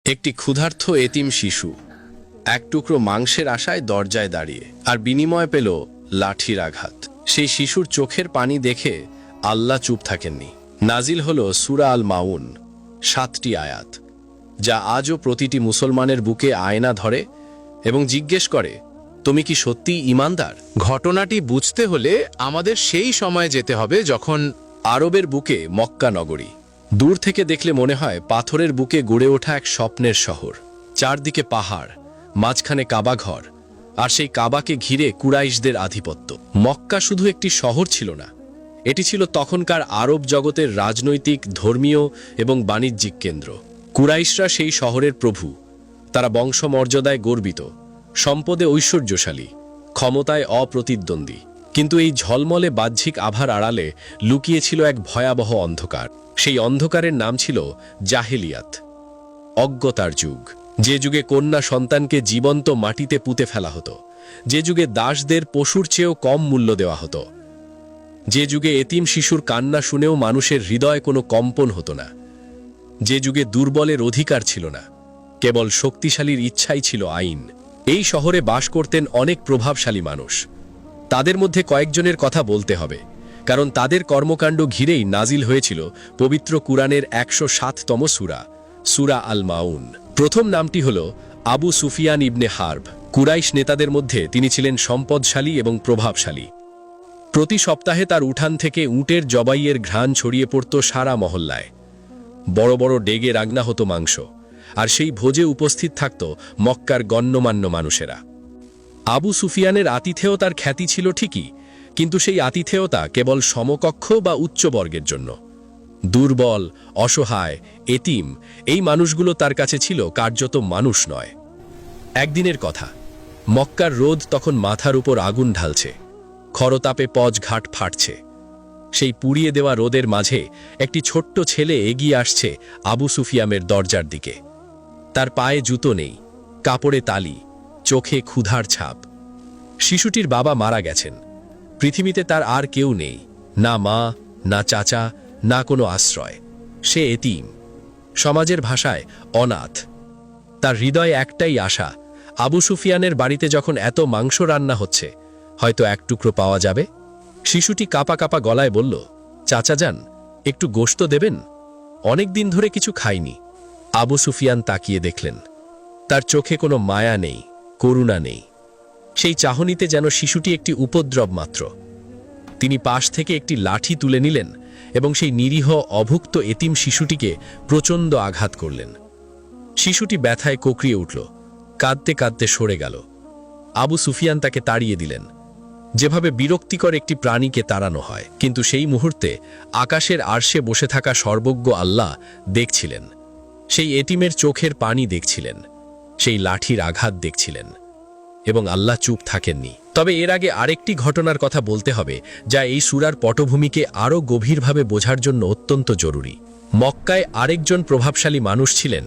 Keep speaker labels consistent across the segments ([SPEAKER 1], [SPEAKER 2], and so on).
[SPEAKER 1] একটি ক্ষুধার্ত এতিম শিশু এক টুকরো মাংসের আশায় দরজায় দাঁড়িয়ে আর বিনিময় পেল লাঠির আঘাত। সেই শিশুর চোখের পানি দেখে আল্লাহ চুপ থাকেননি। নাজিল হলো সূরা আল মাউন, 7টি আয়াত, যা আজও প্রতিটি মুসলমানের বুকে আয়না ধরে এবং জিজ্ঞেস করে, তুমি কি সত্যি ঈমানদার?
[SPEAKER 2] ঘটনাটি বুঝতে হলে আমাদের সেই সময়ে যেতে হবে যখন
[SPEAKER 1] আরবের বুকে মক্কা নগরী। দূর থেকে দেখলে মনে হয় পাথরের বুকে গড়ে ওঠা এক স্বপ্নের শহর। চারদিকে পাহাড়, মাঝখানে কাবা ঘর, আর সেই কাবাকে ঘিরে কুরাইশদের আধিপত্য। মক্কা শুধু একটি শহর ছিল না, এটি ছিল তখনকার আরব জগতের রাজনৈতিক, ধর্মীয় এবং বাণিজ্যিক কেন্দ্র। কুরাইশরা সেই শহরের প্রভু। তারা বংশমর্যাদায় গর্বিত, সম্পদে ঐশ্বর্যশালী, ক্ষমতায় অপ্রতিদ্বন্দ্বী। কিন্তু এই ঝলমলে বাহ্যিক আভার আড়ালে লুকিয়েছিল এক ভয়াবহ অন্ধকার। সেই অন্ধকারের নাম ছিল জাহেলিয়াত, অজ্ঞতার যুগ। যে যুগে কন্যা সন্তানকে জীবন্ত মাটিতে পুঁতে ফেলা হতো, যে যুগে দাসদের পশুর চেয়েও কম মূল্য দেওয়া হতো, যে যুগে এতিম শিশুর কান্না শুনেও মানুষের হৃদয়ে কোনো কম্পন হতো না, যে যুগে দুর্বলের অধিকার ছিল না, কেবল শক্তিশালীর ইচ্ছাই ছিল আইন। এই শহরে বাস করতেন অনেক প্রভাবশালী মানুষ। তাদের মধ্যে কয়েকজনের কথা বলতে হবে, কারণ তাদের কর্মকাণ্ড ঘিরেই নাজিল হয়েছিল পবিত্র কুরআনের 107তম সূরা, সূরা আল মাউন। প্রথম নামটি হল আবু সুফিয়ান ইবনে হার্ব। কুরাইশ নেতাদের মধ্যে তিনি ছিলেন সম্পদশালী এবং প্রভাবশালী। প্রতি সপ্তাহে তার উঠান থেকে উটের জবাইয়ের ঘ্রাণ ছড়িয়ে পড়ত সারা মহল্লায়। বড় বড় ডেগে রান্না হতো মাংস, আর সেই ভোজে উপস্থিত থাকত মক্কার গণ্যমান্য মানুষেরা। আবু সুফিয়ানের আতিথেয়তার খ্যাতি ছিল ঠিকই, কিন্তু সেই আতিথেয়তা কেবল সমকক্ষ বা উচ্চবর্গের জন্য। দুর্বল, অসহায়, এতিম এই মানুষগুলো তার কাছে ছিল কার্যত মানুষ নয়। একদিনের কথা, মক্কার রোদ তখন মাথার উপর আগুন ঢালছে, খরতাপে পজঘাট ফাটছে। সেই পুড়িয়ে দেওয়া রোদের মাঝে একটি ছোট্ট ছেলে এগিয়ে আসছে আবু সুফিয়ানের দরজার দিকে। তার পায়ে জুতো নেই, কাপড়ে তালি, চোখে ক্ষুধার ছাপ। শিশুটির বাবা মারা গেছেন। পৃথিবীতে তার আর কেউ নেই, না মা, না চাচা, না কোনো আশ্রয়। সে এতিম, সমাজের ভাষায় অনাথ। তার হৃদয়ে একটাই আশা, আবু সুফিয়ানের বাড়িতে যখন এত মাংস রান্না হচ্ছে, হয়তো এক টুকরো পাওয়া যাবে। শিশুটি কাঁপা কাঁপা গলায় বলল, চাচা যান, একটু গোশত দেবেন? অনেক দিন ধরে কিছু খাইনি। আবু সুফিয়ান তাকিয়ে দেখলেন, তার চোখে কোনো মায়া নেই, করুণা নেই। সেই চাহনিতে যেন শিশুটি একটি উপদ্রব মাত্র। তিনি পাশ থেকে একটি লাঠি তুলে নিলেন এবং সেই নিরীহ, অভুক্ত এতিম শিশুটিকে প্রচণ্ড আঘাত করলেন। শিশুটি ব্যথায় কোঁকড়িয়ে উঠল, কাঁদতে কাঁদতে সরে গেল। আবু সুফিয়ান তাকে তাড়িয়ে দিলেন, যেভাবে বিরক্তিকর একটি প্রাণীকে তাড়ানো হয়। কিন্তু সেই মুহূর্তে আকাশের আরশে বসে থাকা সর্বজ্ঞ আল্লাহ দেখছিলেন। সেই এতিমের চোখের পানি দেখছিলেন, সেই লাঠির আঘাত দেখছিলেন, এবং আল্লাহ চুপ থাকেননি। তবে এর আগে আরেকটি ঘটনার কথা বলতে হবে, যা এই সূরার পটভূমিকে আরও গভীরভাবে বোঝার জন্য অত্যন্ত জরুরি। মক্কায় আরেকজন প্রভাবশালী মানুষ ছিলেন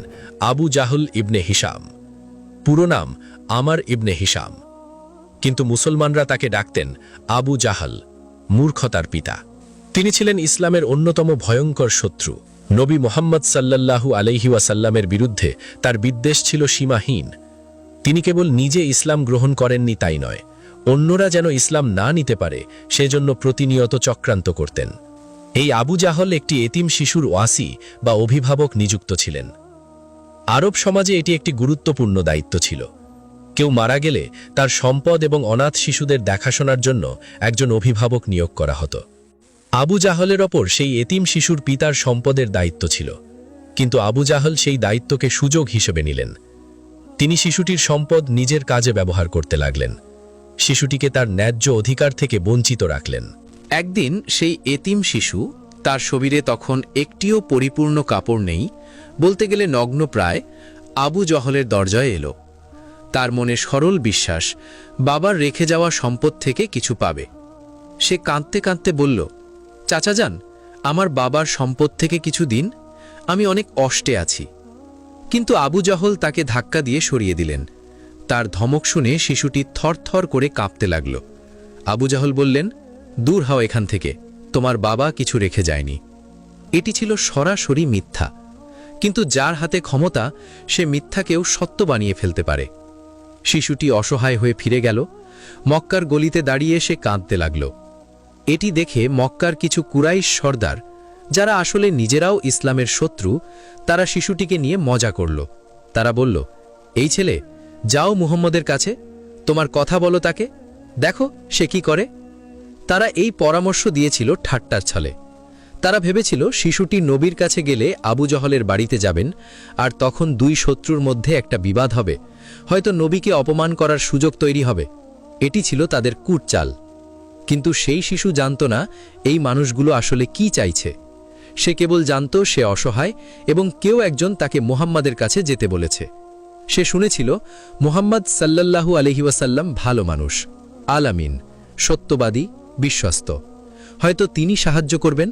[SPEAKER 1] আবু জাহল ইবনে হিশাম। পুরো নাম আমার ইবনে হিশাম, কিন্তু মুসলমানরা তাকে ডাকতেন আবু জাহল, মূর্খতার পিতা। তিনি ছিলেন ইসলামের অন্যতম ভয়ঙ্কর শত্রু। নবী মুহাম্মদ সাল্লাল্লাহু আলাইহি ওয়াসাল্লামের বিরুদ্ধে তার বিদ্বেষ ছিল সীমাহীন। তিনি কেবল নিজে ইসলাম গ্রহণ করেননি তাই নয়, অন্যরা যেন ইসলাম না নিতে পারে সেজন্য প্রতিনিয়ত চক্রান্ত করতেন। এই আবু জাহল একটি এতিম শিশুর ওয়াসি বা অভিভাবক নিযুক্ত ছিলেন। আরব সমাজে এটি একটি গুরুত্বপূর্ণ দায়িত্ব ছিল। কেউ মারা গেলে তার সম্পদ এবং অনাথ শিশুদের দেখাশোনার জন্য একজন অভিভাবক নিয়োগ করা হতো। আবু জাহলের ওপর সেই এতিম শিশুর পিতার সম্পদের দায়িত্ব ছিল, কিন্তু আবু জাহল সেই দায়িত্বকে সুযোগ হিসেবে নিলেন। তিনি শিশুটির সম্পদ নিজের কাজে ব্যবহার করতে লাগলেন, শিশুটিকে তার ন্যায্য অধিকার থেকে বঞ্চিত রাখলেন।
[SPEAKER 2] একদিন সেই এতিম শিশু, তার শরীরে তখন একটিও পরিপূর্ণ কাপড় নেই, বলতে গেলে নগ্ন প্রায়, আবু জহলের দরজায় এলো। তার মনে সরল বিশ্বাস, বাবার রেখে যাওয়া সম্পদ থেকে কিছু পাবে। সে কাঁদতে কাঁদতে বলল, চাচা যান, আমার বাবার সম্পদ থেকে কিছু দিন, আমি অনেক কষ্টে আছি। কিন্তু আবু জহল তাকে ধাক্কা দিয়ে সরিয়ে দিলেন। তার ধমক শুনে শিশুটি থরথর করে কাঁপতে লাগল। আবু জাহল বললেন, দূর হও এখান থেকে, তোমার বাবা কিছু রেখে যায়নি। এটি ছিল সরাসরি মিথ্যা, কিন্তু যার হাতে ক্ষমতা সে মিথ্যাকেও সত্য বানিয়ে ফেলতে পারে। শিশুটি অসহায় হয়ে ফিরে গেল। মক্কার গলিতে দাঁড়িয়ে সে কাঁদতে লাগল। এটি দেখে মক্কার কিছু কুরাইশ সর্দার, যারা আসলে নিজেরাও ইসলামের শত্রু, তারা শিশুটিকে নিয়ে মজা করল। তারা বলল, এই ছেলে, যাও মুহাম্মদের কাছে, তোমার কথা বলো তাকে, দেখো সে কি করে। তারা এই পরামর্শ দিয়েছিল ঠাট্টার ছলে। তারা ভেবেছিল শিশুটি নবীর কাছে গেলে আবু জহলের বাড়িতে যাবেন, আর তখন দুই শত্রুর মধ্যে একটা বিবাদ হবে, হয়তো নবীকে অপমান করার সুযোগ তৈরি হবে। এটি ছিল তাদের কূটচাল। কিন্তু সেই শিশু জানত না এই মানুষগুলো আসলে কি চাইছে। সে কেবল জানত সে অসহায় এবং কেউ একজন তাকে মুহাম্মাদের কাছে যেতে বলেছে। সে শুনেছিল মুহাম্মদ সাল্লাল্লাহু আলাইহি ওয়াসাল্লাম ভালো মানুষ, আলামিন, সত্যবাদী, বিশ্বস্ত, হয়তো তিনি সাহায্য করবেন।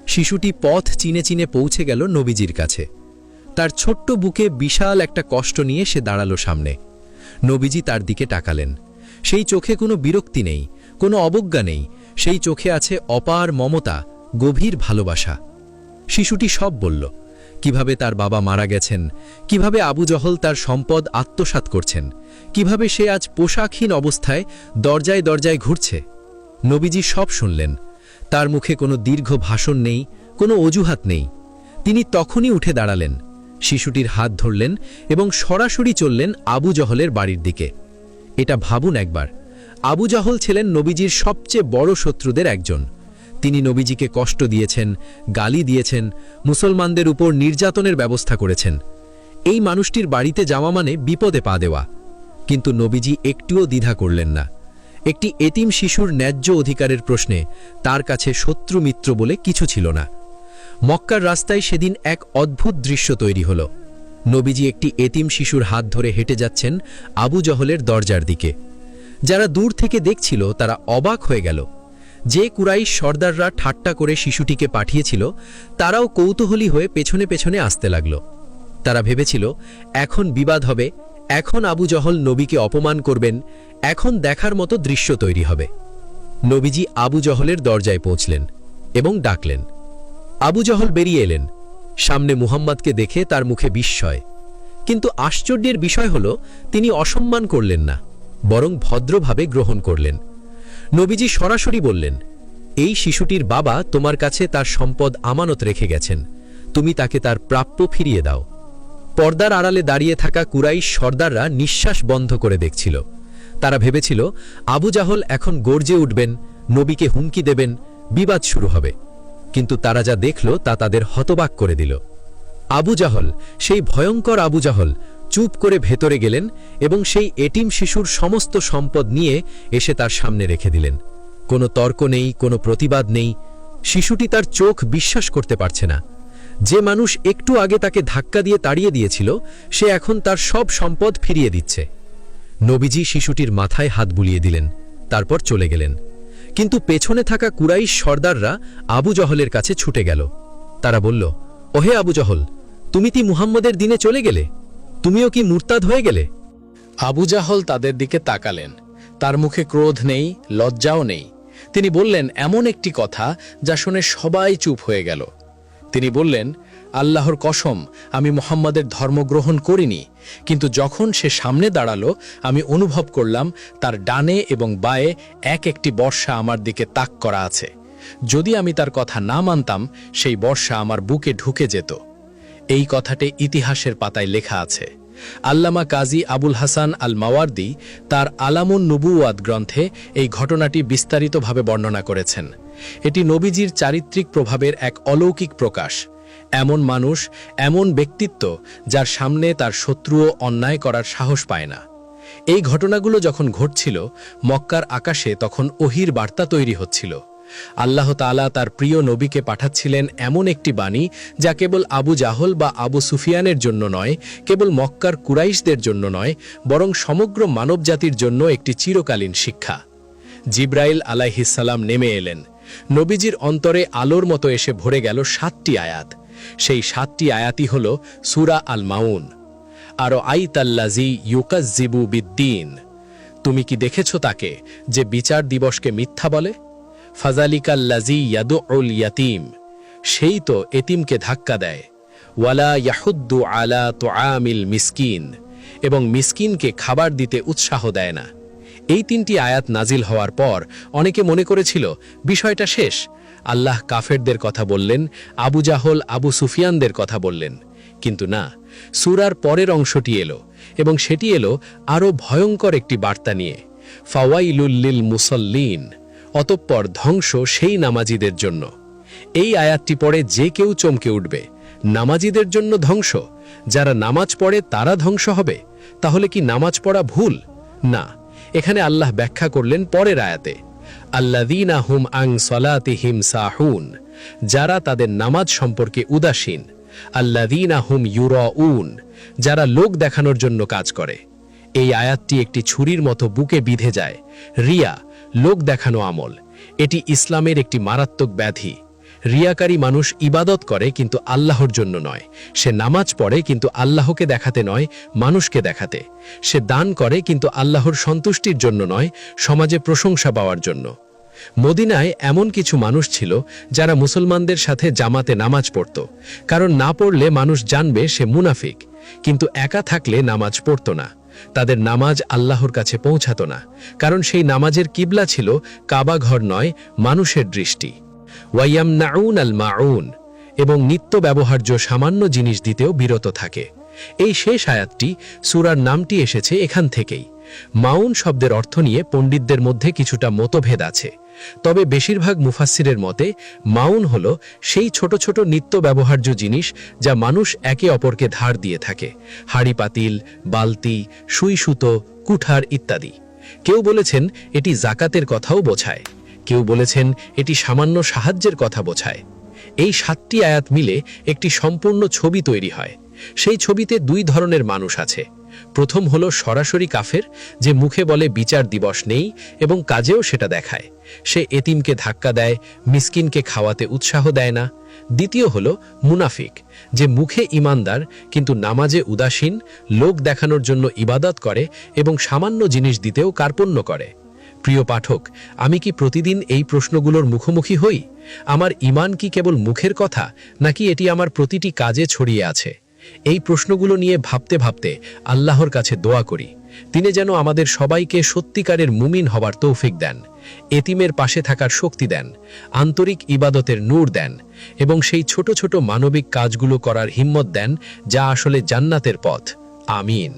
[SPEAKER 2] শিশুটি পথ চিনে চিনে পৌঁছে গেল নবীজির কাছে। তার ছোট্ট বুকে বিশাল একটা কষ্ট নিয়ে সে দাঁড়ালো সামনে। নবীজি তার দিকে তাকালেন। সেই চোখে কোনো বিরক্তি নেই, কোনো অবজ্ঞা নেই, সেই চোখে আছে অপার মমতা, গভীর ভালোবাসা। শিশুটি সব বলল, কিভাবে তার বাবা মারা গেছেন, কিভাবে আবু জহল তার সম্পদ আত্মসাৎ করছেন, কিভাবে সে আজ পোশাকহীন অবস্থায় দরজায় দরজায় ঘুরছে। নবীজি সব শুনলেন। তার মুখে কোনো দীর্ঘ ভাষণ নেই, কোনো অজুহাত নেই। তিনি তখনই উঠে দাঁড়ালেন, শিশুটির হাত ধরলেন এবং সরাসরি চললেন আবু জহলের বাড়ির দিকে। এটা ভাবুন একবার, আবু জহল ছিলেন নবীজির সবচেয়ে বড় শত্রুদের একজন। তিনি নবীজিকে কষ্ট দিয়েছেন, গালি দিয়েছেন, মুসলমানদের উপর নির্যাতনের ব্যবস্থা করেছেন। এই মানুষটির বাড়িতে যাওয়া মানে বিপদে পা দেওয়া। কিন্তু নবীজি একটুও দ্বিধা করলেন না। একটি এতিম শিশুর ন্যায্য অধিকারের প্রশ্নে তার কাছে শত্রু মিত্র বলে কিছু ছিল না। মক্কার রাস্তায় সেদিন এক অদ্ভুত দৃশ্য তৈরি হল। নবীজি একটি এতিম শিশুর হাত ধরে হেঁটে যাচ্ছেন আবু জহলের দরজার দিকে। যারা দূর থেকে দেখছিল তারা অবাক হয়ে গেল। যে কুরাইশ সর্দাররা ঠাট্টা করে শিশুটিকে পাঠিয়েছিল, তারাও কৌতূহলী হয়ে পেছনে পেছনে আসতে লাগল। তারা ভেবেছিল এখন বিবাদ হবে, এখন আবু জহল নবীকে অপমান করবেন, এখন দেখার মতো দৃশ্য তৈরি হবে। নবীজি আবু জহলের দরজায় পৌঁছলেন এবং ডাকলেন। আবু জহল বেরিয়ে এলেন। সামনে মুহাম্মদকে দেখে তার মুখে বিস্ময়। কিন্তু আশ্চর্যের বিষয় হল তিনি অসম্মান করলেন না, বরং ভদ্রভাবে গ্রহণ করলেন। নবীজি সরাসরি বললেন, এই শিশুটির বাবা তোমার কাছে তার সম্পদ আমানত রেখে গেছেন, তুমি তাকে তার প্রাপ্য ফিরিয়ে দাও। পর্দার আড়ালে দাঁড়িয়ে থাকা কুরাইশ সর্দাররা নিঃশ্বাস বন্ধ করে দেখছিল। তারা ভেবেছিল আবু জাহল এখন গর্জে উঠবেন, নবীকে হুমকি দেবেন, বিবাদ শুরু হবে। কিন্তু তারা যা দেখল তা তাদের হতবাক করে দিল। আবু জাহল, সেই ভয়ঙ্কর আবু জাহল, চুপ করে ভেতরে গেলেন এবং সেই এটিম শিশুর সমস্ত সম্পদ নিয়ে এসে তার সামনে রেখে দিলেন। কোনো তর্ক নেই, কোনো প্রতিবাদ নেই। শিশুটি তার চোখ বিশ্বাস করতে পারছে না। যে মানুষ একটু আগে তাকে ধাক্কা দিয়ে তাড়িয়ে দিয়েছিল, সে এখন তার সব সম্পদ ফিরিয়ে দিচ্ছে। নবীজি শিশুটির মাথায় হাত বুলিয়ে দিলেন, তারপর চলে গেলেন। কিন্তু পেছনে থাকা কুরাইশ সর্দাররা আবু জহলের কাছে ছুটে গেল। তারা বলল, ওহে আবু জহল, তুমি কি মুহাম্মদের দিনে চলে গেলে? তুমিও কি মুরতাদ হয়ে গেলে?
[SPEAKER 1] আবু জাহল তাদের দিকে তাকালেন। তার মুখে ক্রোধ নেই, লজ্জাও নেই। তিনি বললেন এমন একটি কথা যা শুনে সবাই চুপ হয়ে গেল। তিনি বললেন, আল্লাহর কসম, আমি মুহাম্মাদের ধর্ম গ্রহণ করিনি। কিন্তু যখন সে সামনে দাঁড়ালো, আমি অনুভব করলাম তার ডানে এবং বায়ে এক একটি বর্ষা আমার দিকে তাক করা আছে। যদি আমি তার কথা না মানতাম, সেই বর্ষা আমার বুকে ঢুকে যেত। এই কথাটি ইতিহাসের পাতায় লেখা আছে। আল্লামা কাজী আবুল হাসান আল মাওয়ার্দি তার আলামুন নুবুওয়াত গ্রন্থে এই ঘটনাটি বিস্তারিতভাবে বর্ণনা করেছেন। এটি নবীজির চারিত্রিক প্রভাবের এক অলৌকিক প্রকাশ। এমন মানুষ, এমন ব্যক্তিত্ব যার সামনে তার শত্রুও অন্যায় করার সাহস পায় না। এই ঘটনাগুলো যখন ঘটছিল, মক্কার আকাশে তখন ওহির বার্তা তৈরি হচ্ছিল। আল্লাহ তাআলা তার প্রিয় নবীকে পাঠাচ্ছিলেন এমন একটি বাণী যা কেবল আবু জাহল বা আবু সুফিয়ানের জন্য নয়, কেবল মক্কার কুরাইশদের জন্য নয়, বরং সমগ্র মানবজাতির জন্য একটি চিরকালীন শিক্ষা। জিব্রাইল আলাইহিসসালাম নেমে এলেন। নবীজির অন্তরে আলোর মতো এসে ভরে গেল 7টি আয়াত। সেই 7টি আয়াতই হল সূরা আল মাউন। আরো আইতাল্লাজি ইউকাজ্জিবু বিদ্দিন, তুমি কি দেখেছ তাকে যে বিচার দিবসকে মিথ্যা বলে? ফাজালিকাল্লাজি ইয়াদুউল ইয়াতীম, সেই তো এতিমকে ধাক্কা দেয়। ওয়ালা ইয়াহুদ্দু আলা তুআমিল মিসকিন, এবং মিসকিনকে খাবার দিতে উৎসাহ দেয় না। এই 3টি আয়াত নাজিল হওয়ার পর অনেকে মনে করেছিল বিষয়টা শেষ। আল্লাহ কাফেরদের কথা বললেন, আবু জাহল, আবু সুফিয়ানদের কথা বললেন। কিন্তু না, সূরার পরের অংশটি এলো, এবং সেটি এলো আরও ভয়ঙ্কর একটি বার্তা নিয়ে। ফাওয়াইলুল লিল মুসাল্লিন, অতঃপর ধ্বংস সেই নামাজীদের জন্য। এই আয়াতটি পড়ে যে কেউ চমকে উঠবে। নামাজীদের জন্য ধ্বংস? যারা নামাজ পড়ে তারা ধ্বংস হবে? তাহলে কি নামাজ পড়া ভুল? না, এখানে আল্লাহ ব্যাখ্যা করলেন পরের আয়াতে, আল্লাযীনা হুম আন সলাতিহিম সাহুন, যারা তাদের নামাজ সম্পর্কে উদাসীন। আল্লাযীনা হুম ইউরাউন, যারা লোক দেখানোর জন্য কাজ করে। এই আয়াতটি একটি ছুরির মতো বুকে বিঁধে যায়। রিয়া, লোক দেখানো আমল, এটি ইসলামের একটি মারাত্মক ব্যাধি। রিয়াকারী মানুষ ইবাদত করে কিন্তু আল্লাহর জন্য নয়। সে নামাজ পড়ে কিন্তু আল্লাহকে দেখাতে নয়, মানুষকে দেখাতে। সে দান করে কিন্তু আল্লাহর সন্তুষ্টির জন্য নয়, সমাজে প্রশংসা পাওয়ার জন্য। মদিনায় এমন কিছু মানুষ ছিল যারা মুসলমানদের সাথে জামাতে নামাজ পড়ত, কারণ না পড়লে মানুষ জানবে সে মুনাফিক। কিন্তু একা থাকলে নামাজ পড়ত না। তাদের নামাজ আল্লাহর কাছে পৌঁছাত না, কারণ সেই নামাজের কিবলা ছিল কাবা ঘর নয়, মানুষের দৃষ্টি। ওয়ায়ামনাউন আল মাউন, এবং নিত্য ব্যবহার্য সামান্য জিনিস দিতেও বিরত থাকে। এই শেষ আয়াতটি, সূরার নামটি এসেছে এখান থেকেই। মাউন শব্দের অর্থ নিয়ে পণ্ডিতদের মধ্যে কিছুটা মতভেদ আছে, তবে বেশিরভাগ মুফাসসিরের মতে মাউন হল সেই ছোট ছোট নিত্য ব্যবহার্য জিনিস যা মানুষ একে অপরকে ধার দিয়ে থাকে। হাঁড়ি পাতিল, বালতি, সুই সুতো, কুঠার ইত্যাদি। কেউ বলেছেন এটি জাকাতের কথাও বোঝায়, কেউ বলেছেন এটি সামান্য সাহায্যের কথা বোঝায়। এই 7টি আয়াত মিলে একটি সম্পূর্ণ ছবি তৈরি হয়। সেই ছবিতে 2 ধরনের মানুষ আছে। প্রথম হলো সরাসরি কাফের, যে মুখে বলে বিচার দিবস নেই এবং কাজেও সেটা দেখায়। সে এতিমকে ধাক্কা দেয়, মিসকিনকে খাওয়াতে উৎসাহ দেয় না। দ্বিতীয় হলো মুনাফিক, যে মুখে ইমানদার কিন্তু নামাজে উদাসীন, লোক দেখানোর জন্য ইবাদত করে এবং সামান্য জিনিস দিতেও কার্পণ্য করে। প্রিয় পাঠক, আমি কি প্রতিদিন এই প্রশ্নগুলোর মুখোমুখি হই? আমার ঈমান কি কেবল মুখের কথা, নাকি এটি আমার প্রতিটি কাজে ছড়িয়ে আছে? এই প্রশ্নগুলো নিয়ে ভাবতে ভাবতে আল্লাহর কাছে দোয়া করি, তিনি যেন আমাদের সবাইকে সত্যিকারের মুমিন হবার তৌফিক দেন, এতিমের পাশে থাকার শক্তি দেন, আন্তরিক ইবাদতের নূর দেন, এবং সেই ছোট ছোট মানবিক কাজগুলো করার হিম্মত দেন যা আসলে জান্নাতের পথ। আমিন।